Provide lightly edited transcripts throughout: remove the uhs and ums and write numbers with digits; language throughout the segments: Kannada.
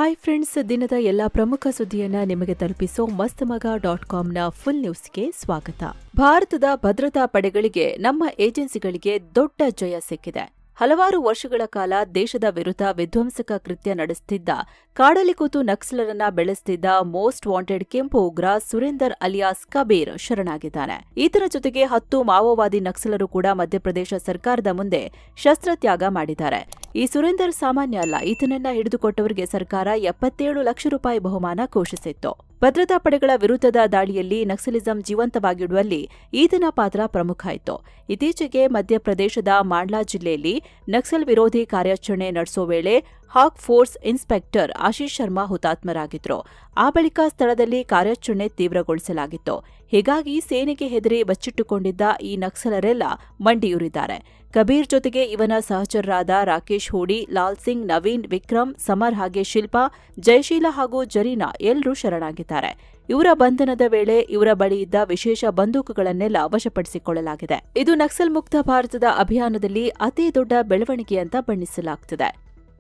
ಹಾಯ್ ಫ್ರೆಂಡ್ಸ್, ದಿನದ ಎಲ್ಲ ಪ್ರಮುಖ ಸುದ್ದಿಯನ್ನ ನಿಮಗೆ ತಲುಪಿಸೋ ಮಸ್ತಮಗ.ಕಾಮ್ನ ಫುಲ್ ನ್ಯೂಸ್ಗೆ ಸ್ವಾಗತ. ಭಾರತದ ಭದ್ರತಾ ಪಡೆಗಳಿಗೆ ನಮ್ಮ ಏಜೆನ್ಸಿಗಳಿಗೆ ದೊಡ್ಡ ಜಯ ಸಿಕ್ಕಿದೆ. ಹಲವಾರು ವರ್ಷಗಳ ಕಾಲ ದೇಶದ ವಿರುದ್ಧ ವಿಧ್ವಂಸಕ ಕೃತ್ಯ ನಡೆಸುತ್ತಿದ್ದ, ಕಾಡಲಿ ಕೂತು ನಕ್ಸಲರನ್ನ ಬೆಳೆಸುತ್ತಿದ್ದ ಮೋಸ್ಟ್ ವಾಂಟೆಡ್ ಕೆಂಪು ಉಗ್ರ ಸುರೇಂದರ್ ಅಲಿಯಾಸ್ ಕಬೀರ್ ಶರಣಾಗಿದ್ದಾನೆ. ಈತನ ಜೊತೆಗೆ 10 ಮಾವೋವಾದಿ ನಕ್ಸಲರು ಕೂಡ ಮಧ್ಯಪ್ರದೇಶ ಸರ್ಕಾರದ ಮುಂದೆ ಶಸ್ತ್ರತ್ಯಾಗ ಮಾಡಿದ್ದಾರೆ. ಈ ಸುರೇಂದರ್ ಸಾಮಾನ್ಯ ಅಲ್ಲ. ಈತನನ್ನ ಹಿಡಿದುಕೊಟ್ಟವರಿಗೆ ಸರ್ಕಾರ 77 ಲಕ್ಷ ರೂಪಾಯಿ ಬಹುಮಾನ ಘೋಷಿಸಿತ್ತು. ಭದ್ರತಾ ಪಡೆಗಳ ವಿರುದ್ಧದ ದಾಳಿಯಲ್ಲಿ ನಕ್ಸಲಿಸಂ ಜೀವಂತವಾಗಿಡುವಲ್ಲಿ ಈತನ ಪಾತ್ರ ಪ್ರಮುಖ ಇತ್ತು. ಇತ್ತೀಚೆಗೆ ಮಧ್ಯಪ್ರದೇಶದ ಮಾಂಡ್ಲಾ ಜಿಲ್ಲೆಯಲ್ಲಿ ನಕ್ಸಲ್ ವಿರೋಧಿ ಕಾರ್ಯಾಚರಣೆ ನಡೆಸೋ ವೇಳೆ ಹಾಕ್ ಫೋರ್ಸ್ ಇನ್ಸ್ಪೆಕ್ಟರ್ ಆಶೀಶ್ ಶರ್ಮಾ ಹುತಾತ್ಮರಾಗಿದ್ರು. ಆ ಬಳಿಕ ಸ್ಥಳದಲ್ಲಿ ಕಾರ್ಯಾಚರಣೆ ತೀವ್ರಗೊಳಿಸಲಾಗಿತ್ತು. ಹೀಗಾಗಿ ಸೇನೆಗೆ ಹೆದರಿ ಬಚ್ಚಿಟ್ಟುಕೊಂಡಿದ್ದ ಈ ನಕ್ಸಲರೆಲ್ಲ ಮಂಡಿಯೂರಿದ್ದಾರೆ. ಕಬೀರ್ ಜೊತೆಗೆ ಇವನ ಸಹಚರರಾದ ರಾಕೇಶ್ ಹೂಡಿ, ಲಾಲ್ ಸಿಂಗ್, ನವೀನ್, ವಿಕ್ರಮ್, ಸಮರ್ ಹಾಗೆ ಶಿಲ್ಪಾ, ಜಯಶೀಲ ಹಾಗೂ ಜರೀನಾ ಎಲ್ಲರೂ ಶರಣಾಗಿದ್ದಾರೆ. ಇವರ ಬಂಧನದ ವೇಳೆ ಇವರ ಬಳಿ ಇದ್ದ ವಿಶೇಷ ಬಂದೂಕುಗಳನ್ನೆಲ್ಲ ವಶಪಡಿಸಿಕೊಳ್ಳಲಾಗಿದೆ. ಇದು ನಕ್ಸಲ್ ಮುಕ್ತ ಭಾರತದ ಅಭಿಯಾನದಲ್ಲಿ ಅತಿ ದೊಡ್ಡ ಬೆಳವಣಿಗೆ ಅಂತ ಬಣ್ಣಿಸಲಾಗುತ್ತಿದೆ.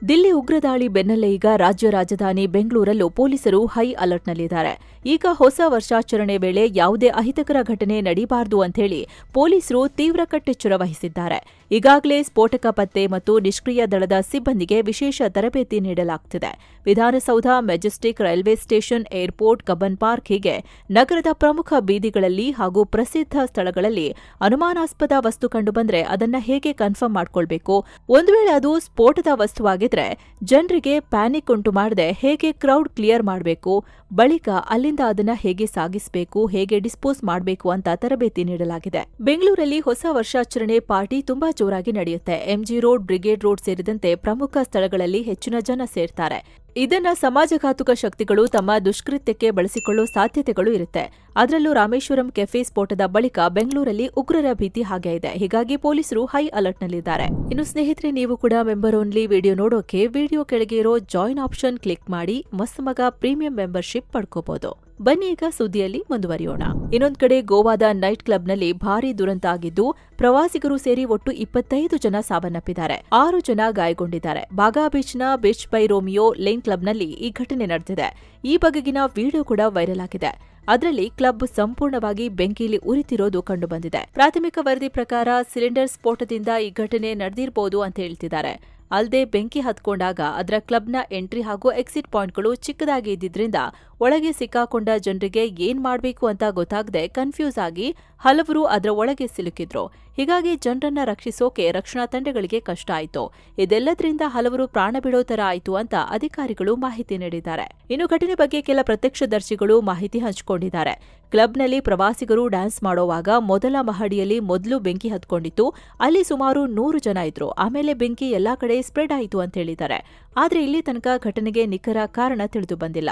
ದಿಲ್ಲಿ ಉಗ್ರ ದಾಳಿ ಬೆನ್ನಲ್ಲೇ ಈಗ ರಾಜ್ಯ ರಾಜಧಾನಿ ಬೆಂಗಳೂರಲ್ಲೂ ಪೊಲೀಸರು ಹೈ ಅಲರ್ಟ್ನಲ್ಲಿದ್ದಾರೆ. ಈಗ ಹೊಸ ವರ್ಷಾಚರಣೆ ವೇಳೆ ಯಾವುದೇ ಅಹಿತಕರ ಘಟನೆ ನಡೀಬಾರದು ಅಂಥೇಳಿ ಪೊಲೀಸರು ತೀವ್ರ ಕಟ್ಟೆಚ್ಚರ ವಹಿಸಿದ್ದಾರೆ. ಈಗಾಗಲೇ ಸ್ಫೋಟಕ ಪತ್ತೆ ಮತ್ತು ನಿಷ್ಕ್ರಿಯ ದಳದ ಸಿಬ್ಬಂದಿಗೆ ವಿಶೇಷ ತರಬೇತಿ ನೀಡಲಾಗುತ್ತಿದೆ. Vidhana Soudha, Majestic, railway station, airport, Cubbon park ಹೀಗೆ ನಗರದ ಪ್ರಮುಖ ಬೀದಿಗಳಲ್ಲಿ ಹಾಗೂ ಪ್ರಸಿದ್ಧ ಸ್ಥಳಗಳಲ್ಲಿ ಅನುಮಾನಾಸ್ಪದ ವಸ್ತು ಕಂಡುಬಂದ್ರೆ ಅದನ್ನ ಹೇಗೆ ಕನ್ಫರ್ಮ್ ಮಾಡ್ಕೊಳ್ಬೇಕು, ಒಂದು ವೇಳೆ ಅದು ಸ್ಫೋಟದ ವಸ್ತುವಾಗಿದ್ರೆ ಜನರಿಗೆ ಪ್ಯಾನಿಕ್ ಉಂಟು ಮಾಡದೆ ಹೇಗೆ ಕ್ರೌಡ್ ಕ್ಲಿಯರ್ ಮಾಡಬೇಕು, ಬಳಿಕ ಅಲ್ಲಿಂದ ಅದನ್ನ ಹೇಗೆ ಸಾಗಿಸಬೇಕು, ಹೇಗೆ ಡಿಸ್ಪೋಸ್ ಮಾಡಬೇಕು ಅಂತ ತರಬೇತಿ ನೀಡಲಾಗಿದೆ. ಬೆಂಗಳೂರಲ್ಲಿ ಹೊಸ ವರ್ಷಾಚರಣೆ ಪಾರ್ಟಿ ತುಂಬಾ ಜೋರಾಗಿ ನಡೆಯುತ್ತೆ. ಎಂಜಿ ರೋಡ್, ಬ್ರಿಗೇಡ್ ರೋಡ್ ಸೇರಿದಂತೆ ಪ್ರಮುಖ ಸ್ಥಳಗಳಲ್ಲಿ ಹೆಚ್ಚಿನ ಜನ ಸೇರ್ತಾರೆ. ಇದನ್ನ ಸಮಾಜಘಾತುಕ ಶಕ್ತಿಗಳು ತಮ್ಮ ದುಷ್ಕೃತ್ಯಕ್ಕೆ ಬಳಸಿಕೊಳ್ಳೋ ಸಾಧ್ಯತೆಗಳು ಇರುತ್ತೆ. ಅದರಲ್ಲೂ ರಾಮೇಶ್ವರಂ ಕೆಫೆ ಸ್ಫೋಟದ ಬಳಿಕ ಬೆಂಗಳೂರಲ್ಲಿ ಉಗ್ರರ ಭೀತಿ ಹಾಗೆ ಇದೆ. ಹೀಗಾಗಿ ಪೊಲೀಸರು ಹೈ ಅಲರ್ಟ್ನಲ್ಲಿದ್ದಾರೆ. ಇನ್ನು ಸ್ನೇಹಿತರೆ, ನೀವು ಕೂಡ ಮೆಂಬರ್ ಓನ್ಲಿ ವಿಡಿಯೋ ನೋಡೋಕೆ ವಿಡಿಯೋ ಕೆಳಗೆ ಇರೋ ಜಾಯಿನ್ ಆಪ್ಷನ್ ಕ್ಲಿಕ್ ಮಾಡಿ ಮಸ್ತಮಗ ಪ್ರೀಮಿಯಂ ಮೆಂಬರ್ಶಿಪ್ ಪಡ್ಕೋಬಹುದು. ಬನ್ನಿ ಈಗ ಸುದ್ದಿಯಲ್ಲಿ ಮುಂದುವರಿಯೋಣ. ಇನ್ನೊಂದು ಕಡೆ ಗೋವಾದ ನೈಟ್ ಕ್ಲಬ್ನಲ್ಲಿ ಭಾರೀ ದುರಂತ ಆಗಿದ್ದು, ಪ್ರವಾಸಿಗರು ಸೇರಿ ಒಟ್ಟು 25 ಜನ ಸಾವನ್ನಪ್ಪಿದ್ದಾರೆ, 6 ಜನ ಗಾಯಗೊಂಡಿದ್ದಾರೆ. Baga ಬೀಚ್ನ beach by Romeo lane ಕ್ಲಬ್ನಲ್ಲಿ ಈ ಘಟನೆ ನಡೆದಿದೆ. ಈ ಬಗೆಗಿನ ವಿಡಿಯೋ ಕೂಡ ವೈರಲ್ ಆಗಿದೆ. ಅದರಲ್ಲಿ ಕ್ಲಬ್ ಸಂಪೂರ್ಣವಾಗಿ ಬೆಂಕಿಯಲ್ಲಿ ಉರಿತಿರೋದು ಕಂಡುಬಂದಿದೆ. ಪ್ರಾಥಮಿಕ ವರದಿ ಪ್ರಕಾರ ಸಿಲಿಂಡರ್ ಸ್ಫೋಟದಿಂದ ಈ ಘಟನೆ ನಡೆದಿರಬಹುದು ಅಂತ ಹೇಳ್ತಿದ್ದಾರೆ. ಅಲ್ಲದೆ ಬೆಂಕಿ ಹತ್ಕೊಂಡಾಗ ಅದರ ಕ್ಲಬ್ನ ಎಂಟ್ರಿ ಹಾಗೂ ಎಕ್ಸಿಟ್ ಪಾಯಿಂಟ್ಗಳು ಚಿಕ್ಕದಾಗಿ ಇದ್ದಿದ್ರಿಂದ ಒಳಗೆ ಸಿಕ್ಕಾಕೊಂಡ ಜನರಿಗೆ ಏನ್ ಮಾಡಬೇಕು ಅಂತ ಗೊತ್ತಾಗದೆ ಕನ್ಫ್ಯೂಸ್ ಆಗಿ ಹಲವರು ಅದರ ಒಳಗೆ ಸಿಲುಕಿದ್ರು. ಹೀಗಾಗಿ ಜನರನ್ನ ರಕ್ಷಿಸೋಕೆ ರಕ್ಷಣಾ ತಂಡಗಳಿಗೆ ಕಷ್ಟ ಆಯಿತು. ಇದೆಲ್ಲದರಿಂದ ಹಲವರು ಪ್ರಾಣ ಬಿಡೋ ತರ ಆಯಿತು ಅಂತ ಅಧಿಕಾರಿಗಳು ಮಾಹಿತಿ ನೀಡಿದ್ದಾರೆ. ಇನ್ನು ಘಟನೆ ಬಗ್ಗೆ ಕೆಲ ಪ್ರತ್ಯಕ್ಷದರ್ಶಿಗಳು ಮಾಹಿತಿ ಹಂಚಿಕೊಂಡಿದ್ದಾರೆ. ಕ್ಲಬ್ನಲ್ಲಿ ಪ್ರವಾಸಿಗರು ಡ್ಯಾನ್ಸ್ ಮಾಡೋವಾಗ ಮೊದಲ ಮಹಡಿಯಲ್ಲಿ ಮೊದಲು ಬೆಂಕಿ ಹತ್ಕೊಂಡಿತ್ತು. ಅಲ್ಲಿ ಸುಮಾರು 100 ಜನ ಇದ್ರು. ಆಮೇಲೆ ಬೆಂಕಿ ಎಲ್ಲಾ ಕಡೆ ಸ್ಪ್ರೆಡ್ ಆಯಿತು ಅಂತ ಹೇಳಿದ್ದಾರೆ. ಆದ್ರೆ ಇಲ್ಲಿ ತನಕ ಘಟನೆಗೆ ನಿಖರ ಕಾರಣ ತಿಳಿದು ಬಂದಿಲ್ಲ.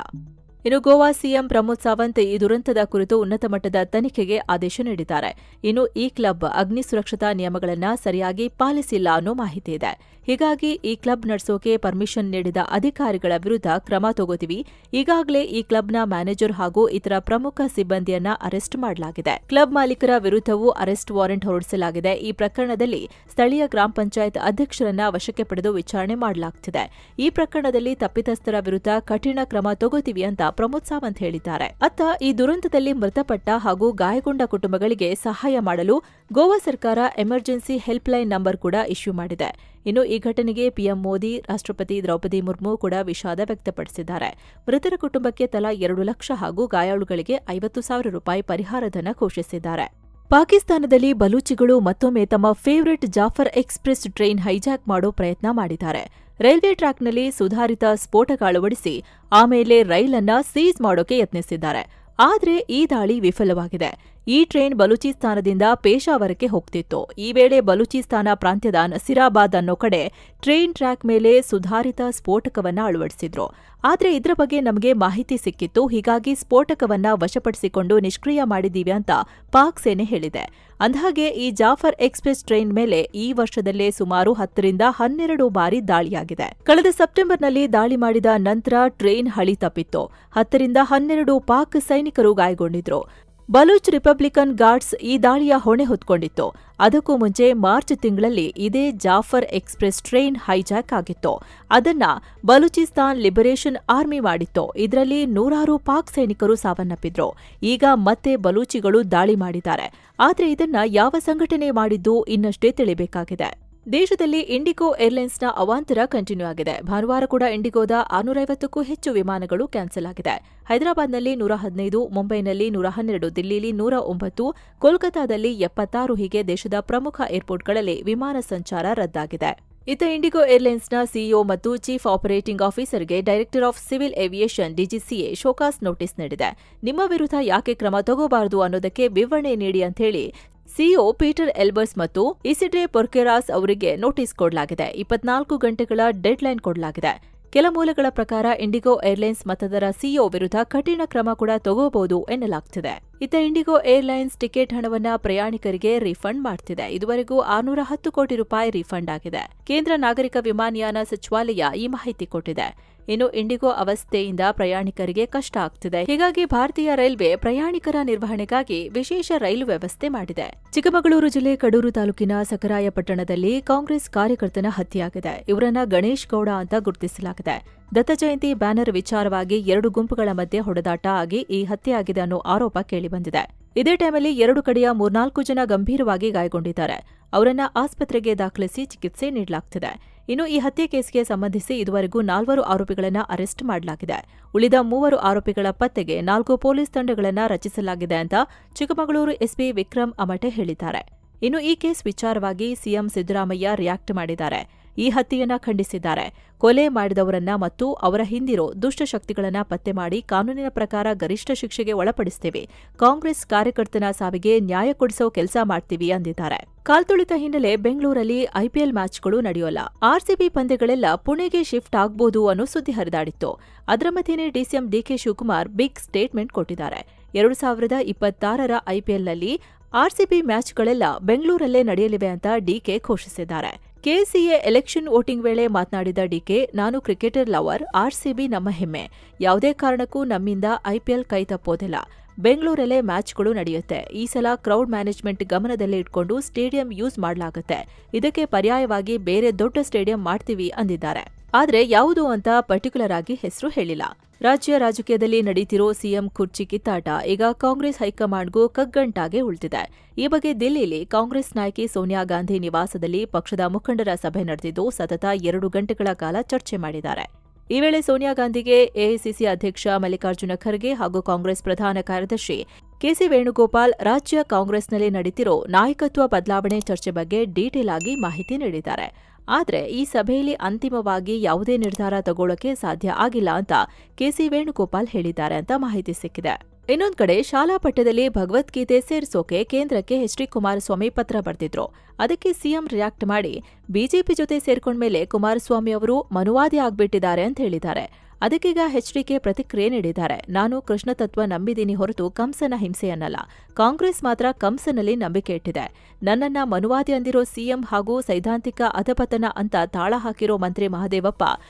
ಇನ್ನು ಗೋವಾ ಸಿಎಂ ಪ್ರಮೋದ್ ಸಾವಂತ್ ಈ ದುರಂತದ ಕುರಿತು ಉನ್ನತ ಮಟ್ಟದ ತನಿಖೆಗೆ ಆದೇಶ ನೀಡಿದ್ದಾರೆ. ಇನ್ನು ಈ ಕ್ಲಬ್ ಅಗ್ನಿ ಸುರಕ್ಷತಾ ನಿಯಮಗಳನ್ನು ಸರಿಯಾಗಿ ಪಾಲಿಸಿಲ್ಲ ಅನ್ನೋ ಮಾಹಿತಿ ಇದೆ. ಹೀಗಾಗಿ ಈ ಕ್ಲಬ್ ನಡೆಸೋಕೆ ಪರ್ಮಿಷನ್ ನೀಡಿದ ಅಧಿಕಾರಿಗಳ ವಿರುದ್ಧ ಕ್ರಮ ತಗೋತೀವಿ. ಈಗಾಗಲೇ ಈ ಕ್ಲಬ್ನ ಮ್ಯಾನೇಜರ್ ಹಾಗೂ ಇತರ ಪ್ರಮುಖ ಸಿಬ್ಬಂದಿಯನ್ನ ಅರೆಸ್ಟ್ ಮಾಡಲಾಗಿದೆ. ಕ್ಲಬ್ ಮಾಲೀಕರ ವಿರುದ್ಧವೂ ಅರೆಸ್ಟ್ ವಾರೆಂಟ್ ಹೊರಡಿಸಲಾಗಿದೆ. ಈ ಪ್ರಕರಣದಲ್ಲಿ ಸ್ಥಳೀಯ ಗ್ರಾಮ ಪಂಚಾಯತ್ ಅಧ್ಯಕ್ಷರನ್ನ ವಶಕ್ಕೆ ಪಡೆದು ವಿಚಾರಣೆ ಮಾಡಲಾಗುತ್ತಿದೆ. ಈ ಪ್ರಕರಣದಲ್ಲಿ ತಪ್ಪಿತಸ್ಥರ ವಿರುದ್ಧ ಕಠಿಣ ಕ್ರಮ ತಗೋತೀವಿ ಅಂತ ಪ್ರಮೋದ್ ಸಾವಂತ್ ಹೇಳಿದ್ದಾರೆ. ಅತ್ತ ಈ ದುರಂತದಲ್ಲಿ ಮೃತಪಟ್ಟ ಹಾಗೂ ಗಾಯಗೊಂಡ ಕುಟುಂಬಗಳಿಗೆ ಸಹಾಯ ಮಾಡಲು ಗೋವಾ ಸರ್ಕಾರ ಎಮರ್ಜೆನ್ಸಿ ಹೆಲ್ಪ್ ಲೈನ್ ನಂಬರ್ ಕೂಡ ಇಶ್ಯೂ ಮಾಡಿದೆ. ಇನ್ನು ಈ ಘಟನೆಗೆ ಪಿಎಂ ಮೋದಿ, ರಾಷ್ಟ್ರಪತಿ ದ್ರೌಪದಿ ಮುರ್ಮು ಕೂಡ ವಿಷಾದ ವ್ಯಕ್ತಪಡಿಸಿದ್ದಾರೆ. ಮೃತರ ಕುಟುಂಬಕ್ಕೆ ತಲಾ 2 ಲಕ್ಷ ಹಾಗೂ ಗಾಯಾಳುಗಳಿಗೆ 50,000 ರೂಪಾಯಿ ಪರಿಹಾರಧನ ಘೋಷಿಸಿದ್ದಾರೆ. ಪಾಕಿಸ್ತಾನದಲ್ಲಿ ಬಲೂಚಿಗಳು ಮತ್ತೊಮ್ಮೆ ತಮ್ಮ favourite Jafar express train hijack ಮಾಡೋ ಪ್ರಯತ್ನ ಮಾಡಿದ್ದಾರೆ. ರೈಲ್ವೆ ಟ್ರ್ಯಾಕ್ನಲ್ಲಿ ಸುಧಾರಿತ ಸ್ಫೋಟಕ ಅಳವಡಿಸಿ ಆಮೇಲೆ ರೈಲನ್ನ ಸೀಸ್ ಮಾಡೋಕೆ ಯತ್ನಿಸಿದ್ದಾರೆ. ಆದರೆ ಈ ದಾಳಿ ವಿಫಲವಾಗಿದೆ. ಈ ಟ್ರೈನ್ ಬಲೂಚಿಸ್ತಾನದಿಂದ ಪೇಶಾವರಕ್ಕೆ ಹೋಗ್ತಿತ್ತು. ಈ ವೇಳೆ ಬಲೂಚಿಸ್ತಾನ ಪ್ರಾಂತ್ಯದ ನಸಿರಾಬಾದ್ ಅನ್ನೋ ಕಡೆ ಟ್ರೈನ್ ಟ್ರ್ಯಾಕ್ ಮೇಲೆ ಸುಧಾರಿತ ಸ್ಫೋಟಕವನ್ನ ಅಳವಡಿಸಿದ್ರು. ಆದರೆ ಇದರ ಬಗ್ಗೆ ನಮಗೆ ಮಾಹಿತಿ ಸಿಕ್ಕಿತ್ತು. ಹೀಗಾಗಿ ಸ್ಫೋಟಕವನ್ನ ವಶಪಡಿಸಿಕೊಂಡು ನಿಷ್ಕ್ರಿಯ ಮಾಡಿದ್ದೀವಿ ಅಂತ ಪಾಕ್ ಸೇನೆ ಹೇಳಿದೆ. ಅಂದಹಾಗೆ ಈ ಜಾಫರ್ ಎಕ್ಸ್‌ಪ್ರೆಸ್ ಟ್ರೈನ್ ಮೇಲೆ ಈ ವರ್ಷದಲ್ಲೇ ಸುಮಾರು 10 ರಿಂದ 12 ಬಾರಿ ದಾಳಿಯಾಗಿದೆ. ಕಳೆದ ಸೆಪ್ಟೆಂಬರ್ನಲ್ಲಿ ದಾಳಿ ಮಾಡಿದ ನಂತರ ಟ್ರೈನ್ ಹಳಿ ತಪ್ಪಿತ್ತು. 10 ರಿಂದ 12 ಪಾಕ್ ಸೈನಿಕರು ಗಾಯಗೊಂಡಿದ್ರು. ಬಲೂಚ್ ರಿಪಬ್ಲಿಕನ್ ಗಾರ್ಡ್ಸ್ ಈ ದಾಳಿಯ ಹೊಣೆ ಹೊತ್ಕೊಂಡಿತ್ತು. ಅದಕ್ಕೂ ಮುಂಚೆ ಮಾರ್ಚ್ ತಿಂಗಳಲ್ಲಿ ಇದೇ ಜಾಫರ್ ಎಕ್ಸ್‌ಪ್ರೆಸ್ ಟ್ರೈನ್ ಹೈಜಾಕ್ ಆಗಿತ್ತು. ಅದನ್ನ ಬಲೂಚಿಸ್ತಾನ್ ಲಿಬರೇಷನ್ ಆರ್ಮಿ ಮಾಡಿತ್ತು. ಇದರಲ್ಲಿ ನೂರಾರು ಪಾಕ್ ಸೈನಿಕರು ಸಾವನ್ನಪ್ಪಿದ್ರು. ಈಗ ಮತ್ತೆ ಬಲೂಚಿಗಳು ದಾಳಿ ಮಾಡಿದ್ದಾರೆ. ಆದ್ರೆ ಇದನ್ನ ಯಾವ ಸಂಘಟನೆ ಮಾಡಿದ್ದು ಇನ್ನಷ್ಟೇ ತಿಳಿಬೇಕಾಗಿದೆ. ದೇಶದಲ್ಲಿ ಇಂಡಿಗೋ ಏರ್ಲೈನ್ಸ್ನ ಅವಾಂತರ ಕಂಟಿನ್ಯೂ ಆಗಿದೆ. ಭಾನುವಾರ ಕೂಡ ಇಂಡಿಗೋದ 650ಕ್ಕೂ ಹೆಚ್ಚು ವಿಮಾನಗಳು ಕ್ಯಾನ್ಸಲ್ ಆಗಿದೆ. ಹೈದರಾಬಾದ್ನಲ್ಲಿ 115, ಮುಂಬೈನಲ್ಲಿ 112, ದಿಲ್ಲಿಲಿ 109, ಕೋಲ್ಕತಾದಲ್ಲಿ 76 ಹೀಗೆ ದೇಶದ ಪ್ರಮುಖ ಏರ್ಪೋರ್ಟ್ಗಳಲ್ಲಿ ವಿಮಾನ ಸಂಚಾರ ರದ್ದಾಗಿದೆ. ಇತ್ತ ಇಂಡಿಗೋ ಏರ್ಲೈನ್ಸ್ನ ಸಿಇಒ ಮತ್ತು ಚೀಫ್ ಆಪರೇಟಿಂಗ್ ಆಫೀಸರ್ಗೆ director of civil aviation DGCA show cause notice ನೀಡಿದೆ. ನಿಮ್ಮ ವಿರುದ್ಧ ಯಾಕೆ ಕ್ರಮ ತಗೋಬಾರದು ಅನ್ನೋದಕ್ಕೆ ವಿವರಣೆ ನೀಡಿ ಅಂಥೇಳಿ ಸಿಇಒ ಪೀಟರ್ ಎಲ್ಬರ್ಸ್ ಮತ್ತು ಇಸಿಡ್ರೆ ಪೊರ್ಕೆರಾಸ್ ಅವರಿಗೆ ನೋಟಿಸ್ ಕೊಡಲಾಗಿದೆ. 24 ಗಂಟೆಗಳ ಡೆಡ್ಲೈನ್ ಕೊಡಲಾಗಿದೆ. ಕೆಲ ಮೂಲಗಳ ಪ್ರಕಾರ ಇಂಡಿಗೋ ಏರ್ಲೈನ್ಸ್ ಮತ್ತದರ ಸಿಇಒ ವಿರುದ್ಧ ಕಠಿಣ ಕ್ರಮ ಕೂಡ ತಗೋಬಹುದು ಎನ್ನಲಾಗ್ತಿದೆ. ಇತ್ತ ಇಂಡಿಗೋ ಏರ್ಲೈನ್ಸ್ ಟಿಕೆಟ್ ಹಣವನ್ನ ಪ್ರಯಾಣಿಕರಿಗೆ ರೀಫಂಡ್ ಮಾಡ್ತಿದೆ. ಇದುವರೆಗೂ 610 ಕೋಟಿ ರೂಪಾಯಿ ರೀಫಂಡ್ ಆಗಿದೆ. ಕೇಂದ್ರ ನಾಗರಿಕ ವಿಮಾನಯಾನ ಸಚಿವಾಲಯ ಈ ಮಾಹಿತಿ ಕೊಟ್ಟಿದೆ. ಇನ್ನು ಇಂಡಿಗೋ ಅವಸ್ಥೆಯಿಂದ ಪ್ರಯಾಣಿಕರಿಗೆ ಕಷ್ಟ ಆಗ್ತಿದೆ. ಹೀಗಾಗಿ ಭಾರತೀಯ ರೈಲ್ವೆ ಪ್ರಯಾಣಿಕರ ನಿರ್ವಹಣೆಗಾಗಿ ವಿಶೇಷ ರೈಲು ವ್ಯವಸ್ಥೆ ಮಾಡಿದೆ. ಚಿಕ್ಕಮಗಳೂರು ಜಿಲ್ಲೆ ಕಡೂರು ತಾಲೂಕಿನ ಸಕರಾಯಪಟ್ಟಣದಲ್ಲಿ ಕಾಂಗ್ರೆಸ್ ಕಾರ್ಯಕರ್ತನ ಹತ್ಯೆಯಾಗಿದೆ. ಇವರನ್ನ ಗಣೇಶ್ ಗೌಡ ಅಂತ ಗುರುತಿಸಲಾಗಿದೆ. ದತ್ತ ಜಯಂತಿ ಬ್ಯಾನರ್ ವಿಚಾರವಾಗಿ 2 ಗುಂಪುಗಳ ಮಧ್ಯೆ ಹೊಡೆದಾಟ ಆಗಿ ಈ ಹತ್ಯೆಯಾಗಿದೆ ಅನ್ನೋ ಆರೋಪ ಕೇಳಿಬಂದಿದೆ. ಇದೇ ಟೈಮಲ್ಲಿ 2 ಕಡೆಯ 3-4 ಜನ ಗಂಭೀರವಾಗಿ ಗಾಯಗೊಂಡಿದ್ದಾರೆ. ಅವರನ್ನ ಆಸ್ಪತ್ರೆಗೆ ದಾಖಲಿಸಿ ಚಿಕಿತ್ಸೆ ನೀಡಲಾಗ್ತಿದೆ. ಇನ್ನು ಈ ಹತ್ಯೆ ಕೇಸ್ಗೆ ಸಂಬಂಧಿಸಿ ಇದುವರೆಗೂ 4 ಆರೋಪಿಗಳನ್ನು ಅರೆಸ್ಟ್ ಮಾಡಲಾಗಿದೆ. ಉಳಿದ 3 ಆರೋಪಿಗಳ ಪತ್ತೆಗೆ 4 ಪೊಲೀಸ್ ತಂಡಗಳನ್ನು ರಚಿಸಲಾಗಿದೆ ಅಂತ ಚಿಕ್ಕಮಗಳೂರು ಎಸ್ಪಿ ವಿಕ್ರಮ್ ಅಮಟೆ ಹೇಳಿದ್ದಾರೆ. ಇನ್ನು ಈ ಕೇಸ್ ವಿಚಾರವಾಗಿ ಸಿಎಂ ಸಿದ್ದರಾಮಯ್ಯ ರಿಯಾಕ್ಟ್ ಮಾಡಿದ್ದಾರೆ. ಈ ಹತ್ಯೆಯನ್ನ ಖಂಡಿಸಿದ್ದಾರೆ. ಕೊಲೆ ಮಾಡಿದವರನ್ನ ಮತ್ತು ಅವರ ಹಿಂದಿರೋ ದುಷ್ಟಶಕ್ತಿಗಳನ್ನ ಪತ್ತೆ ಮಾಡಿ ಕಾನೂನಿನ ಪ್ರಕಾರ ಗರಿಷ್ಠ ಶಿಕ್ಷೆಗೆ ಒಳಪಡಿಸುತ್ತೇವೆ. ಕಾಂಗ್ರೆಸ್ ಕಾರ್ಯಕರ್ತನ ಸಾವಿಗೆ ನ್ಯಾಯ ಕೊಡಿಸೋ ಕೆಲಸ ಮಾಡ್ತೀವಿ ಅಂದಿದ್ದಾರೆ. ಕಾಲ್ತುಳಿತ ಹಿನ್ನೆಲೆ ಬೆಂಗಳೂರಲ್ಲಿ ಐಪಿಎಲ್ ಮ್ಯಾಚ್ಗಳು ನಡೆಯೋಲ್ಲ. ಆರ್ಸಿಬಿ ಪಂದ್ಯಗಳೆಲ್ಲ ಪುಣೆಗೆ ಶಿಫ್ಟ್ ಆಗ್ಬೋದು ಅನ್ನೋ ಸುದ್ದಿ ಹರಿದಾಡಿತ್ತು. ಅದರ ಮಧ್ಯೆನೇ DCM DK Shivakumar big statement ಕೊಟ್ಟಿದ್ದಾರೆ. 2026ರ ಐಪಿಎಲ್ನಲ್ಲಿ ಆರ್ಸಿಬಿ ಮ್ಯಾಚ್ಗಳೆಲ್ಲ ಬೆಂಗಳೂರಲ್ಲೇ ನಡೆಯಲಿವೆ ಅಂತ ಡಿಕೆ ಘೋಷಿಸಿದ್ದಾರೆ. ಕೆಸಿಎ ಎಲೆಕ್ಷನ್ ವೋಟಿಂಗ್ ವೇಳೆ ಮಾತನಾಡಿದ ಡಿಕೆ, ನಾನು ಕ್ರಿಕೆಟರ್ ಲವರ್, ಆರ್ಸಿಬಿ ನಮ್ಮ ಹೆಮ್ಮೆ. ಯಾವುದೇ ಕಾರಣಕ್ಕೂ ನಮ್ಮಿಂದ ಐಪಿಎಲ್ ಕೈ ತಪ್ಪೋದಿಲ್ಲ. ಬೆಂಗಳೂರಲ್ಲೇ ಮ್ಯಾಚ್ಗಳು ನಡೆಯುತ್ತೆ. ಈ ಸಲ ಕ್ರೌಡ್ ಮ್ಯಾನೇಜ್ಮೆಂಟ್ ಗಮನದಲ್ಲೇ ಇಟ್ಕೊಂಡು ಸ್ಟೇಡಿಯಂ ಯೂಸ್ ಮಾಡಲಾಗುತ್ತೆ. ಇದಕ್ಕೆ ಪರ್ಯಾಯವಾಗಿ ಬೇರೆ ದೊಡ್ಡ ಸ್ಟೇಡಿಯಂ ಮಾಡ್ತೀವಿ ಅಂದಿದ್ದಾರೆ. ಆದ್ರೆ ಯಾವುದು ಅಂತ ಪರ್ಟಿಕ್ಯುಲರ್ ಆಗಿ ಹೆಸರು ಹೇಳಿಲ್ಲ. ರಾಜ್ಯ ರಾಜಕೀಯದಲ್ಲಿ ನಡೀತಿರೋ ಸಿಎಂ ಕುರ್ಚಿ ಕಿತ್ತಾಟ ಈಗ ಕಾಂಗ್ರೆಸ್ ಹೈಕಮಾಂಡ್ಗೂ ಕಗ್ಗಂಟಾಗೆ ಉಳಿದಿದೆ. ಈ ಬಗ್ಗೆ ದಿಲ್ಲಿಯಲ್ಲಿ ಕಾಂಗ್ರೆಸ್ ನಾಯಕಿ ಸೋನಿಯಾ ಗಾಂಧಿ ನಿವಾಸದಲ್ಲಿ ಪಕ್ಷದ ಮುಖಂಡರ ಸಭೆ ನಡೆದಿದ್ದು ಸತತ 2 ಗಂಟೆಗಳ ಕಾಲ ಚರ್ಚೆ ಮಾಡಿದ್ದಾರೆ. ಈ ವೇಳೆ ಸೋನಿಯಾ ಗಾಂಧಿಗೆ ಎಐಸಿಸಿ ಅಧ್ಯಕ್ಷ ಮಲ್ಲಿಕಾರ್ಜುನ ಖರ್ಗೆ ಹಾಗೂ ಕಾಂಗ್ರೆಸ್ ಪ್ರಧಾನ ಕಾರ್ಯದರ್ಶಿ ಕೆಸಿ ವೇಣುಗೋಪಾಲ್ ರಾಜ್ಯ ಕಾಂಗ್ರೆಸ್ನಲ್ಲಿ ನಡೀತಿರೋ ನಾಯಕತ್ವ ಬದಲಾವಣೆ ಚರ್ಚೆ ಬಗ್ಗೆ ಡೀಟೇಲ್ ಆಗಿ ಮಾಹಿತಿ ನೀಡಿದ್ದಾರೆ. ಆದರೆ ಈ ಸಭೆಯಲ್ಲಿ ಅಂತಿಮವಾಗಿ ಯಾವುದೇ ನಿರ್ಧಾರ ತಗೊಳ್ಳೋಕೆ ಸಾಧ್ಯ ಆಗಿಲ್ಲ ಅಂತ ಕೆಸಿ ವೇಣುಗೋಪಾಲ್ ಹೇಳಿದ್ದಾರೆ ಅಂತ ಮಾಹಿತಿ ಸಿಕ್ಕಿದೆ. ಇನ್ನೊಂದು ಕಡೆ ಶಾಲಾ ಪಠ್ಯದಲ್ಲಿ ಭಗವದ್ಗೀತೆ ಸೇರಿಸೋಕೆ ಕೇಂದ್ರಕ್ಕೆ ಎಚ್ ಡಿ ಕುಮಾರಸ್ವಾಮಿ ಪತ್ರ ಬರೆದಿದ್ರು. ಅದಕ್ಕೆ ಸಿಎಂ ರಿಯಾಕ್ಟ್ ಮಾಡಿ ಬಿಜೆಪಿ ಜೊತೆ ಸೇರ್ಕೊಂಡ್ಮೇಲೆ ಕುಮಾರಸ್ವಾಮಿ ಅವರು ಮನುವಾದಿ ಆಗ್ಬಿಟ್ಟಿದ್ದಾರೆ ಅಂತ ಹೇಳಿದ್ದಾರೆ. ಅದಕ್ಕೀಗ ಎಚ್ಡಿಕೆ ಪ್ರತಿಕ್ರಿಯೆ ನೀಡಿದ್ದಾರೆ. ನಾನು ಕೃಷ್ಣ ತತ್ವ ನಂಬಿದ್ದೀನಿ ಹೊರತು ಕಂಸನ ಹಿಂಸೆಯನ್ನಲ್ಲ. ಕಾಂಗ್ರೆಸ್ ಮಾತ್ರ ಕಂಸನಲ್ಲಿ ನಂಬಿಕೆ ಇಟ್ಟಿದೆ. ನನ್ನನ್ನ ಮನುವಾದಿ ಅಂದಿರೋ ಸಿಎಂ ಹಾಗೂ ಸೈದ್ಧಾಂತಿಕ ಅಧಪತನ ಅಂತ ತಾಳ ಹಾಕಿರೋ ಮಂತ್ರಿ ಮಹದೇವಪ್ಪ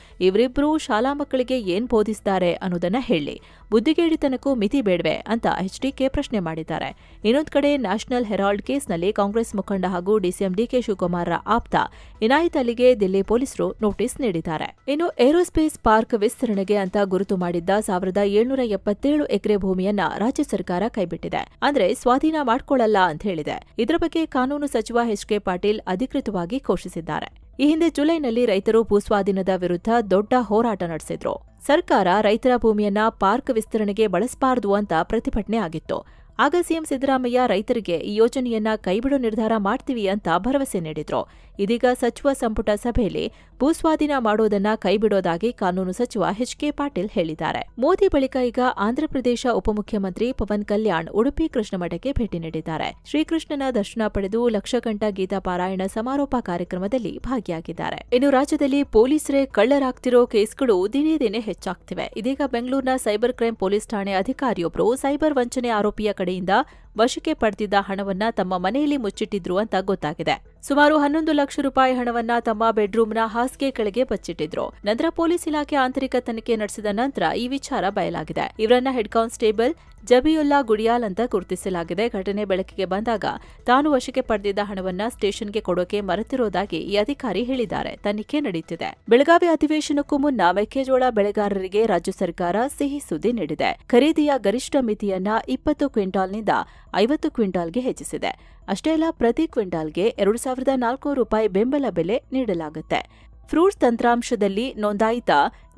ಇವರಿಬ್ಬರೂ ಶಾಲಾ ಮಕ್ಕಳಿಗೆ ಏನ್ ಬೋಧಿಸಿದ್ದಾರೆ ಅನ್ನೋದನ್ನ ಹೇಳಿ. ಬುದ್ಧಿಗೇಡಿತನಕ್ಕೂ ಮಿತಿ ಬೇಡವೆ ಅಂತ ಎಚ್ಡಿಕೆ ಪ್ರಶ್ನೆ ಮಾಡಿದ್ದಾರೆ. ಇನ್ನೊಂದು ಕಡೆ ನ್ಯಾಷನಲ್ ಹೆರಾಲ್ಡ್ ಕೇಸ್ನಲ್ಲಿ ಕಾಂಗ್ರೆಸ್ ಮುಖಂಡ ಹಾಗೂ ಡಿಸಿಎಂ ಡಿಕೆ ಶಿವಕುಮಾರ್ ಆಪ್ತ ಇನಾಯತ್ ಅಲಿಗೆ ದಿಲ್ಲಿ ಪೊಲೀಸರು ನೋಟಿಸ್ ನೀಡಿದ್ದಾರೆ. ಇನ್ನು ಏರೋಸ್ಪೇಸ್ ಪಾರ್ಕ್ ವಿಸ್ತರಣೆಗೆ ಅಂತ ಗುರುತು ಮಾಡಿದ್ದ 1777 ಎಕರೆ ಭೂಮಿಯನ್ನ ರಾಜ್ಯ ಸರ್ಕಾರ ಕೈಬಿಟ್ಟಿದೆ. ಅಂದ್ರೆ ಸ್ವಾಧೀನ ಮಾಡ್ಕೊಳ್ಳಲ್ಲ ಅಂತ ಹೇಳಿದೆ. ಇದರ ಬಗ್ಗೆ ಕಾನೂನು ಸಚಿವ ಎಚ್.ಕೆ. ಪಾಟೀಲ್ ಅಧಿಕೃತವಾಗಿ ಘೋಷಿಸಿದ್ದಾರೆ. ಈ ಹಿಂದೆ ಜುಲೈನಲ್ಲಿ ರೈತರು ಭೂಸ್ವಾಧೀನದ ವಿರುದ್ಧ ದೊಡ್ಡ ಹೋರಾಟ ನಡೆಸಿದ್ರು. ಸರ್ಕಾರ ರೈತರ ಭೂಮಿಯನ್ನ ಪಾರ್ಕ್ ವಿಸ್ತರಣೆಗೆ ಬಳಸಬಾರದು ಅಂತ ಪ್ರತಿಭಟನೆ ಆಗಿತ್ತು. ಆಗ ಸಿಎಂ ಸಿದ್ದರಾಮಯ್ಯ ರೈತರಿಗೆ ಈ ಯೋಜನೆಯನ್ನ ಕೈಬಿಡೋ ನಿರ್ಧಾರ ಮಾಡ್ತೀವಿ ಅಂತ ಭರವಸೆ ನೀಡಿದ್ರು. ಇದೀಗ ಸಚಿವ ಸಂಪುಟ ಸಭೆಯಲ್ಲಿ ಭೂಸ್ವಾಧೀನ ಮಾಡೋದನ್ನ ಕೈಬಿಡೋದಾಗಿ ಕಾನೂನು ಸಚಿವ ಎಚ್.ಕೆ. ಪಾಟೀಲ್ ಹೇಳಿದ್ದಾರೆ. ಮೋದಿ ಬಳಿಕ ಈಗ ಆಂಧ್ರಪ್ರದೇಶ ಉಪಮುಖ್ಯಮಂತ್ರಿ ಪವನ್ ಕಲ್ಯಾಣ್ ಉಡುಪಿ ಕೃಷ್ಣಮಠಕ್ಕೆ ಭೇಟಿ ನೀಡಿದ್ದಾರೆ. ಶ್ರೀಕೃಷ್ಣನ ದರ್ಶನ ಪಡೆದು ಲಕ್ಷಕಂಠ ಗೀತಾ ಪಾರಾಯಣ ಸಮಾರೋಪ ಕಾರ್ಯಕ್ರಮದಲ್ಲಿ ಭಾಗಿಯಾಗಿದ್ದಾರೆ. ಇನ್ನು ರಾಜ್ಯದಲ್ಲಿ ಪೊಲೀಸರೇ ಕಳ್ಳರಾಗ್ತಿರೋ ಕೇಸ್ಗಳು ದಿನೇ ದಿನೇ ಹೆಚ್ಚಾಗ್ತಿವೆ. ಇದೀಗ ಬೆಂಗಳೂರಿನ ಸೈಬರ್ ಕ್ರೈಂ ಪೊಲೀಸ್ ಠಾಣೆ ಅಧಿಕಾರಿಯೊಬ್ಬರು ಸೈಬರ್ ವಂಚನೆ ಆರೋಪಿಯ ಕಡೆಯಿಂದ ವಶಕ್ಕೆ ಪಡೆದಿದ್ದ ಹಣವನ್ನ ತಮ್ಮ ಮನೆಯಲ್ಲಿ ಮುಚ್ಚಿಟ್ಟಿದ್ರು ಅಂತ ಗೊತ್ತಾಗಿದೆ. ಸುಮಾರು 11 ಲಕ್ಷ ರೂಪಾಯಿ ಹಣವನ್ನ ತಮ್ಮ ಬೆಡ್ರೂಮ್ನ ಹಾಸಿಗೆ ಕೆಳಗೆ ಬಚ್ಚಿಟ್ಟಿದ್ರು. ನಂತರ ಪೊಲೀಸ್ ಇಲಾಖೆ ಆಂತರಿಕ ತನಿಖೆ ನಡೆಸಿದ ನಂತರ ಈ ವಿಚಾರ ಬಯಲಾಗಿದೆ. ಇವರನ್ನ ಹೆಡ್ ಕಾನ್ಸ್ಟೇಬಲ್ ಜಬಿಯುಲ್ಲಾ ಗುಡಿಯಾಲ್ ಅಂತ ಗುರುತಿಸಲಾಗಿದೆ. ಘಟನೆ ಬೆಳಕಿಗೆ ಬಂದಾಗ ತಾನು ವಶಕ್ಕೆ ಪಡೆದಿದ್ದ ಹಣವನ್ನ ಸ್ಟೇಷನ್ಗೆ ಕೊಡೋಕೆ ಮರೆತಿರೋದಾಗಿ ಈ ಅಧಿಕಾರಿ ಹೇಳಿದ್ದಾರೆ. ತನಿಖೆ ನಡೆಯುತ್ತಿದೆ. ಬೆಳಗಾವಿ ಅಧಿವೇಶನಕ್ಕೂ ಮುನ್ನ ಮೆಕ್ಕೆಜೋಳ ಬೆಳೆಗಾರರಿಗೆ ರಾಜ್ಯ ಸರ್ಕಾರ ಸಿಹಿ ಸುದ್ದಿ ನೀಡಿದೆ. ಖರೀದಿಯ ಗರಿಷ್ಠ ಮಿತಿಯನ್ನ 20 ಕ್ವಿಂಟಾಲ್ನಿಂದ 50 ಕ್ವಿಂಟಾಲ್ಗೆ ಹೆಚ್ಚಿಸಿದೆ. ಅಷ್ಟೇ ಅಲ್ಲ, ಪ್ರತಿ ಕ್ವಿಂಟಾಲ್ಗೆ 2400 ರೂಪಾಯಿ ಬೆಂಬಲ ಬೆಲೆ ನೀಡಲಾಗುತ್ತೆ. ಫ್ರೂಟ್ಸ್ ತಂತ್ರಾಂಶದಲ್ಲಿ ನೋಂದಾಯಿತ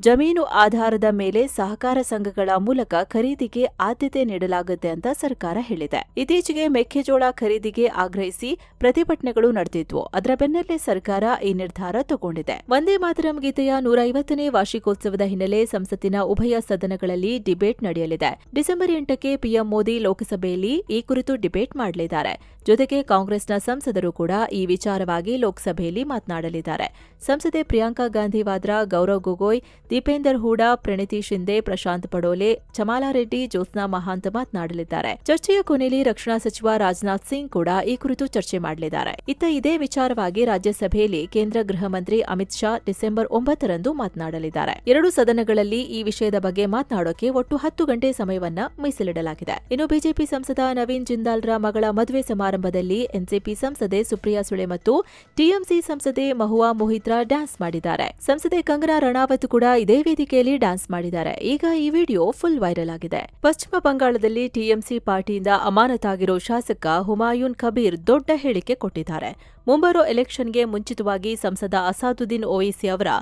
ಜಮೀನು ಆಧಾರದ ಮೇಲೆ ಸಹಕಾರ ಸಂಘಗಳ ಮೂಲಕ ಖರೀದಿಗೆ ಆದ್ಯತೆ ನೀಡಲಾಗುತ್ತೆ ಅಂತ ಸರ್ಕಾರ ಹೇಳಿದೆ. ಇತ್ತೀಚೆಗೆ ಮೆಕ್ಕೆಜೋಳ ಖರೀದಿಗೆ ಆಗ್ರಹಿಸಿ ಪ್ರತಿಭಟನೆಗಳು ನಡೆದಿದ್ವು. ಅದರ ಬೆನ್ನಲ್ಲೇ ಸರ್ಕಾರ ಈ ನಿರ್ಧಾರ ತಗೊಂಡಿದೆ. ವಂದೇ ಮಾತರಂ ಗೀತೆಯ 150ನೇ ವಾರ್ಷಿಕೋತ್ಸವದ ಹಿನ್ನೆಲೆ ಸಂಸತ್ತಿನ ಉಭಯ ಸದನಗಳಲ್ಲಿ ಡಿಬೇಟ್ ನಡೆಯಲಿದೆ. ಡಿಸೆಂಬರ್ 8ಕ್ಕೆ ಪಿಎಂ ಮೋದಿ ಲೋಕಸಭೆಯಲ್ಲಿ ಈ ಕುರಿತು ಡಿಬೇಟ್ ಮಾಡಲಿದ್ದಾರೆ. ಜೊತೆಗೆ ಕಾಂಗ್ರೆಸ್ನ ಸಂಸದರು ಕೂಡ ಈ ವಿಚಾರವಾಗಿ ಲೋಕಸಭೆಯಲ್ಲಿ ಮಾತನಾಡಲಿದ್ದಾರೆ. ಸಂಸದೆ ಪ್ರಿಯಾಂಕಾ ಗಾಂಧಿ ವಾದ್ರಾ, ಗೌರವ್ ಗೊಗೋಯ್, ದೀಪೇಂದರ್ ಹೂಡಾ, ಪ್ರಣೀತಿ ಶಿಂದೆ, ಪ್ರಶಾಂತ್ ಪಡೋಲೆ, ಚಮಾಲಾರೆಡ್ಡಿ, ಜ್ಯೋತ್ಸ್ನಾ ಮಹಾಂತ್ ಮಾತನಾಡಲಿದ್ದಾರೆ. ಚರ್ಚೆಯ ಕೊನೆಯಲ್ಲಿ ರಕ್ಷಣಾ ಸಚಿವ ರಾಜನಾಥ್ ಸಿಂಗ್ ಕೂಡ ಈ ಕುರಿತು ಚರ್ಚೆ ಮಾಡಲಿದ್ದಾರೆ. ಇದೇ ವಿಚಾರವಾಗಿ ರಾಜ್ಯಸಭೆಯಲ್ಲಿ ಕೇಂದ್ರ ಗೃಹ ಮಂತ್ರಿ ಅಮಿತ್ ಶಾ ಡಿಸೆಂಬರ್ 9ರಂದು ಮಾತನಾಡಲಿದ್ದಾರೆ. ಎರಡೂ ಸದನಗಳಲ್ಲಿ ಈ ವಿಷಯದ ಬಗ್ಗೆ ಮಾತನಾಡೋಕೆ ಒಟ್ಟು 10 ಗಂಟೆ ಸಮಯವನ್ನ ಮೀಸಲಿಡಲಾಗಿದೆ. ಇನ್ನು ಬಿಜೆಪಿ ಸಂಸದ ನವೀನ್ ಜಿಂದಾಲ್ರ ಮಗಳ ಮದುವೆ ಸಮಾರಂಭದಲ್ಲಿ ಎನ್ಸಿಪಿ ಸಂಸದೆ ಸುಪ್ರಿಯಾ ಸುಳೆ ಮತ್ತು ಟಿಎಂಸಿ ಸಂಸದೆ ಮಹುವಾ ಮೊಹಿತ್ರಾ ಡ್ಯಾನ್ಸ್ ಮಾಡಿದ್ದಾರೆ. ಸಂಸದೆ ಕಂಗನಾ ರಣಾವತ್ ಕೂಡ ಇದೇ ವೇದಿಕೆಯಲ್ಲಿ ಡ್ಯಾನ್ಸ್ ಮಾಡಿದ್ದಾರೆ. ಈಗ ಈ ವಿಡಿಯೋ ಫುಲ್ ವೈರಲ್ ಆಗಿದೆ. ಪಶ್ಚಿಮ ಬಂಗಾಳದಲ್ಲಿ ಟಿಎಂಸಿ ಪಾರ್ಟಿಯಿಂದ ಅಮಾನತಾಗಿರೋ ಶಾಸಕ ಹುಮಾಯೂನ್ ಕಬೀರ್ ದೊಡ್ಡ ಹೇಳಿಕೆ ಕೊಟ್ಟಿದ್ದಾರೆ. ಮುಂಬರೋ ಎಲೆಕ್ಷನ್ಗೆ ಮುಂಚಿತವಾಗಿ ಸಂಸದ ಅಸಾದುದ್ದೀನ್ ಓವೈಸಿ ಅವರ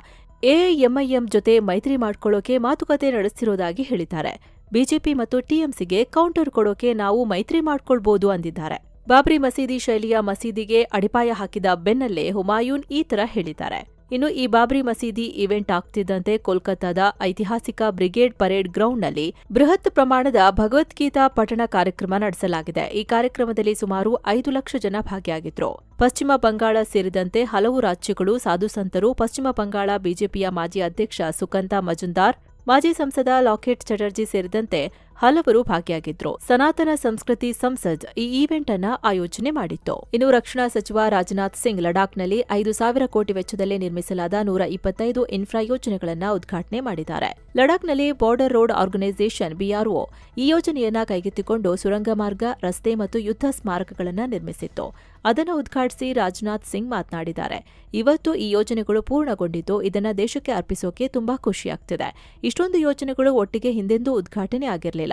ಎಐಎಂಐಎಂ ಜೊತೆ ಮೈತ್ರಿ ಮಾಡ್ಕೊಳ್ಳೋಕೆ ಮಾತುಕತೆ ನಡೆಸಿರೋದಾಗಿ ಹೇಳಿದ್ದಾರೆ. ಬಿಜೆಪಿ ಮತ್ತು ಟಿಎಂಸಿಗೆ ಕೌಂಟರ್ ಕೊಡೋಕೆ ನಾವು ಮೈತ್ರಿ ಮಾಡ್ಕೊಳ್ಬಹುದು ಅಂದಿದ್ದಾರೆ. ಬಾಬ್ರಿ ಮಸೀದಿ ಶೈಲಿಯ ಮಸೀದಿಗೆ ಅಡಿಪಾಯ ಹಾಕಿದ ಬೆನ್ನಲ್ಲೇ ಹುಮಾಯೂನ್ ಈ ತರ ಹೇಳಿದ್ದಾರೆ. ಇನ್ನು ಈ ಬಾಬ್ರಿ ಮಸೀದಿ ಇವೆಂಟ್ ಆಗ್ತಿದ್ದಂತೆ ಕೋಲ್ಕತ್ತಾದ ಐತಿಹಾಸಿಕ ಬ್ರಿಗೇಡ್ ಪರೇಡ್ ಗ್ರೌಂಡ್ನಲ್ಲಿ ಬೃಹತ್ ಪ್ರಮಾಣದ ಭಗವದ್ಗೀತಾ ಪಠಣ ಕಾರ್ಯಕ್ರಮ ನಡೆಸಲಾಗಿದೆ. ಈ ಕಾರ್ಯಕ್ರಮದಲ್ಲಿ ಸುಮಾರು 5 ಲಕ್ಷ ಜನ ಭಾಗಿಯಾಗಿದ್ರು. ಪಶ್ಚಿಮ ಬಂಗಾಳ ಸೇರಿದಂತೆ ಹಲವು ರಾಜ್ಯಗಳು, ಸಾಧು ಸಂತರು, ಪಶ್ಚಿಮ ಬಂಗಾಳ ಬಿಜೆಪಿಯ ಮಾಜಿ ಅಧ್ಯಕ್ಷ ಸುಕಂತಾ ಮಜುಂದಾರ್, ಮಾಜಿ ಸಂಸದ ಲಾಕೆಟ್ ಚಟರ್ಜಿ ಸೇರಿದಂತೆ ಹಲವರು ಭಾಗಿಯಾಗಿದ್ರು. ಸನಾತನ ಸಂಸ್ಕೃತಿ ಸಂಸದ್ ಈ ಈವೆಂಟ್ ಅನ್ನ ಆಯೋಜನೆ ಮಾಡಿತ್ತು. ಇನ್ನು ರಕ್ಷಣಾ ಸಚಿವ ರಾಜನಾಥ್ ಸಿಂಗ್ ಲಡಾಖ್ನಲ್ಲಿ 5,000 ಕೋಟಿ ವೆಚ್ಚದಲ್ಲಿ ನಿರ್ಮಿಸಲಾದ 125 ಇನ್ಫ್ರಾ ಯೋಜನೆಗಳನ್ನು ಉದ್ಘಾಟನೆ ಮಾಡಿದ್ದಾರೆ. ಲಡಾಖ್ನಲ್ಲಿ ಬಾರ್ಡರ್ ರೋಡ್ ಆರ್ಗನೈಸೇಷನ್ ಬಿಆರ್ಒ ಈ ಯೋಜನೆಯನ್ನ ಕೈಗೆತ್ತಿಕೊಂಡು ಸುರಂಗ ಮಾರ್ಗ, ರಸ್ತೆ ಮತ್ತು ಯುದ್ಧ ಸ್ಮಾರಕಗಳನ್ನು ನಿರ್ಮಿಸಿತ್ತು. ಅದನ್ನು ಉದ್ಘಾಟಿಸಿ ರಾಜನಾಥ್ ಸಿಂಗ್ ಮಾತನಾಡಿದ್ದಾರೆ. ಇವತ್ತು ಈ ಯೋಜನೆಗಳು ಪೂರ್ಣಗೊಂಡಿದ್ದು ಇದನ್ನ ದೇಶಕ್ಕೆ ಅರ್ಪಿಸೋಕೆ ತುಂಬಾ ಖುಷಿಯಾಗ್ತಿದೆ. ಇಷ್ಟೊಂದು ಯೋಜನೆಗಳು ಒಟ್ಟಿಗೆ ಹಿಂದೆಂದೂ ಉದ್ಘಾಟನೆ ಆಗಿರಲಿಲ್ಲ.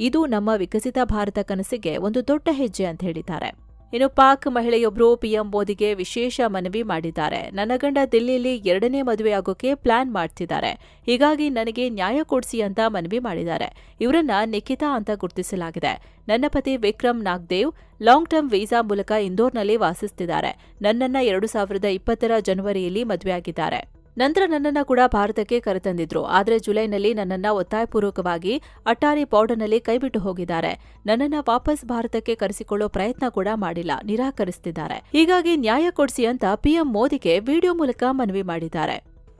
ಇದು ನಮ್ಮ ವಿಕಸಿತ ಭಾರತ ಕನಸಿಗೆ ಒಂದು ದೊಡ್ಡ ಹೆಜ್ಜೆ ಅಂತ ಹೇಳಿದ್ದಾರೆ. ಇನ್ನು ಪಾಕ್ ಮಹಿಳೆಯೊಬ್ಬರು ಪಿಎಂ ಮೋದಿಗೆ ವಿಶೇಷ ಮನವಿ ಮಾಡಿದ್ದಾರೆ. ನನ್ನ ಗಂಡ ದಿಲ್ಲಿಯಲ್ಲಿ 2ನೇ ಮದುವೆಯಾಗೋಕೆ ಪ್ಲಾನ್ ಮಾಡ್ತಿದ್ದಾರೆ. ಹೀಗಾಗಿ ನನಗೆ ನ್ಯಾಯ ಕೊಡಿಸಿ ಅಂತ ಮನವಿ ಮಾಡಿದ್ದಾರೆ. ಇವರನ್ನ ನಿಖಿತಾ ಅಂತ ಗುರುತಿಸಲಾಗಿದೆ. ನನ್ನ ಪತಿ ವಿಕ್ರಮ್ ನಾಗ್ದೇವ್ ಲಾಂಗ್ ಟರ್ಮ್ ವೀಸಾ ಮೂಲಕ ಇಂದೋರ್ನಲ್ಲಿ ವಾಸಿಸುತ್ತಿದ್ದಾರೆ. ನನ್ನನ್ನ 2020ರ ಜನವರಿಯಲ್ಲಿ ಮದುವೆಯಾಗಿದ್ದಾರೆ. ನಂತರ ನನ್ನನ್ನ ಕೂಡ ಭಾರತಕ್ಕೆ ಕರೆತಂದಿದ್ರು. ಆದರೆ ಜುಲೈನಲ್ಲಿ ನನ್ನನ್ನ ಒತ್ತಾಯಪೂರ್ವಕವಾಗಿ ಅಟ್ಟಾರಿ ಬಾರ್ಡರ್ನಲ್ಲಿ ಕೈಬಿಟ್ಟು ಹೋಗಿದ್ದಾರೆ. ನನ್ನನ್ನ ವಾಪಸ್ ಭಾರತಕ್ಕೆ ಕರೆಸಿಕೊಳ್ಳೋ ಪ್ರಯತ್ನ ಕೂಡ ಮಾಡಿಲ್ಲ, ನಿರಾಕರಿಸುತ್ತಿದ್ದಾರೆ. ಹೀಗಾಗಿ ನ್ಯಾಯ ಕೊಡಿಸಿ ಅಂತ ಪಿಎಂ ಮೋದಿಗೆ ವಿಡಿಯೋ ಮೂಲಕ ಮನವಿ ಮಾಡಿದ್ದಾರೆ.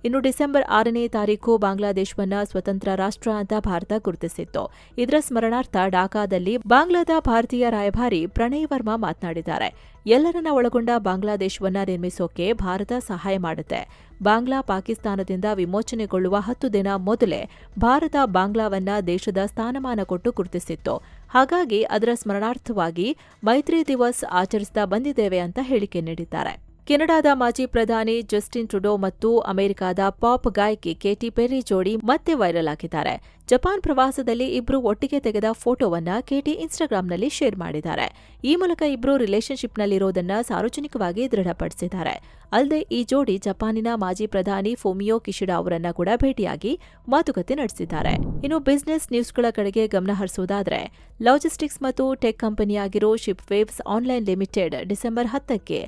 ಇನ್ನು ಡಿಸೆಂಬರ್ 6ನೇ ತಾರೀಕು ಬಾಂಗ್ಲಾದೇಶವನ್ನ ಸ್ವತಂತ್ರ ರಾಷ್ಟ್ರ ಅಂತ ಭಾರತ ಗುರುತಿಸಿತ್ತು. ಇದರ ಸ್ಮರಣಾರ್ಥ ಢಾಕಾದಲ್ಲಿ ಬಾಂಗ್ಲಾದ ಭಾರತೀಯ ರಾಯಭಾರಿ ಪ್ರಣಯ್ ವರ್ಮಾ ಮಾತನಾಡಿದ್ದಾರೆ. ಎಲ್ಲರನ್ನ ಒಳಗೊಂಡ ಬಾಂಗ್ಲಾದೇಶವನ್ನ ನಿರ್ಮಿಸೋಕೆ ಭಾರತ ಸಹಾಯ ಮಾಡುತ್ತೆ. ಬಾಂಗ್ಲಾ ಪಾಕಿಸ್ತಾನದಿಂದ ವಿಮೋಚನೆಗೊಳ್ಳುವ 10 ದಿನ ಮೊದಲೇ ಭಾರತ ಬಾಂಗ್ಲಾವನ್ನ ದೇಶದ ಸ್ಥಾನಮಾನ ಕೊಟ್ಟು ಗುರುತಿಸಿತ್ತು. ಹಾಗಾಗಿ ಅದರ ಸ್ಮರಣಾರ್ಥವಾಗಿ ಮೈತ್ರಿ ದಿವಸ್ ಆಚರಿಸ್ತಾ ಬಂದಿದ್ದೇವೆ ಅಂತ ಹೇಳಿಕೆ ನೀಡಿದ್ದಾರೆ. ಕೆನಡಾದ ಮಾಜಿ ಪ್ರಧಾನಿ ಜಸ್ಟಿನ್ ಟ್ರುಡೋ ಮತ್ತು ಅಮೆರಿಕದ ಪಾಪ್ ಗಾಯಕಿ ಕೇಟಿ ಪೆರ್ರಿ ಜೋಡಿ ಮತ್ತೆ ವೈರಲ್ ಆಗಿದ್ದಾರೆ. ಜಪಾನ್ ಪ್ರವಾಸದಲ್ಲಿ ಇಬ್ರು ಒಟ್ಟಿಗೆ ತೆಗೆದ ಫೋಟೋವನ್ನ ಕೇಟಿ ಇನ್ಸ್ಟಾಗ್ರಾಂನಲ್ಲಿ ಶೇರ್ ಮಾಡಿದ್ದಾರೆ. ಈ ಮೂಲಕ ಇಬ್ರು ರಿಲೇಶನ್ಶಿಪ್ನಲ್ಲಿರೋದನ್ನ ಸಾರ್ವಜನಿಕವಾಗಿ ದೃಢಪಡಿಸಿದ್ದಾರೆ. ಅಲ್ಲದೆ ಈ ಜೋಡಿ ಜಪಾನಿನ ಮಾಜಿ ಪ್ರಧಾನಿ ಫುಮಿಯೋ ಕಿಶಿಡಾ ಅವರನ್ನ ಕೂಡ ಭೇಟಿಯಾಗಿ ಮಾತುಕತೆ ನಡೆಸಿದ್ದಾರೆ. ಇನ್ನು ಬಿಸಿನೆಸ್ ನ್ಯೂಸ್ಗಳ ಕಡೆಗೆ ಗಮನ ಹರಿಸುವುದಾದ್ರೆ, ಲಾಜಿಸ್ಟಿಕ್ಸ್ ಮತ್ತು ಟೆಕ್ ಕಂಪನಿಯಾಗಿರೋ ಶಿಪ್ವೇವ್ಸ್ ಆನ್ಲೈನ್ ಲಿಮಿಟೆಡ್ ಡಿಸೆಂಬರ್ 10ಕ್ಕೆ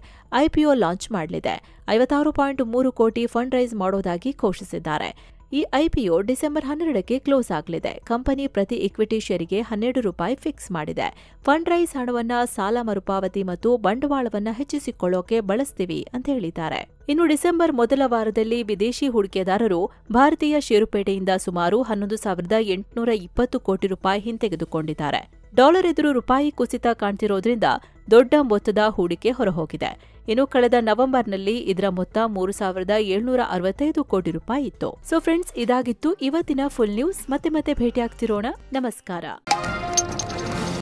ಐಪಿಒ ಲಾಂಚ್ ಮಾಡಲಿದೆ. 56.3 ಕೋಟಿ ಫಂಡ್ ರೈಸ್ ಮಾಡೋದಾಗಿ ಘೋಷಿಸಿದ್ದಾರೆ. ಈ ಐಪಿಒ ಡಿಸೆಂಬರ್ 12ಕ್ಕೆ ಕ್ಲೋಸ್ ಆಗಲಿದೆ. ಕಂಪನಿ ಪ್ರತಿ ಇಕ್ವಿಟಿ ಶೇರಿಗೆ ₹12 ಫಿಕ್ಸ್ ಮಾಡಿದೆ. ಫಂಡ್ ರೈಸ್ ಹಣವನ್ನ ಸಾಲ ಮರುಪಾವತಿ ಮತ್ತು ಬಂಡವಾಳವನ್ನ ಹೆಚ್ಚಿಸಿಕೊಳ್ಳೋಕೆ ಬಳಸ್ತೀವಿ ಅಂತ ಹೇಳಿದ್ದಾರೆ. ಇನ್ನು ಡಿಸೆಂಬರ್ ಮೊದಲ ವಾರದಲ್ಲಿ ವಿದೇಶಿ ಹೂಡಿಕೆದಾರರು ಭಾರತೀಯ ಷೇರುಪೇಟೆಯಿಂದ ಸುಮಾರು ₹11,820 ಕೋಟಿ ಹಿಂತೆಗೆದುಕೊಂಡಿದ್ದಾರೆ. ಡಾಲರ್ ಎದುರು ರೂಪಾಯಿ ಕುಸಿತ ಕಾಣ್ತಿರೋದ್ರಿಂದ ದೊಡ್ಡ ಮೊತ್ತದ ಹೂಡಿಕೆ ಹೊರಹೋಗಿದೆ. ಇನ್ನು ಕಳೆದ ನವೆಂಬರ್ನಲ್ಲಿ ಇದರ ಮೊತ್ತ 3,765 ಕೋಟಿ ರೂಪಾಯಿ ಇತ್ತು. ಸೊ ಫ್ರೆಂಡ್ಸ್, ಇದಾಗಿತ್ತು ಇವತ್ತಿನ ಫುಲ್ ನ್ಯೂಸ್. ಮತ್ತೆ ಭೇಟಿಯಾಗ್ತಿರೋಣ. ನಮಸ್ಕಾರ.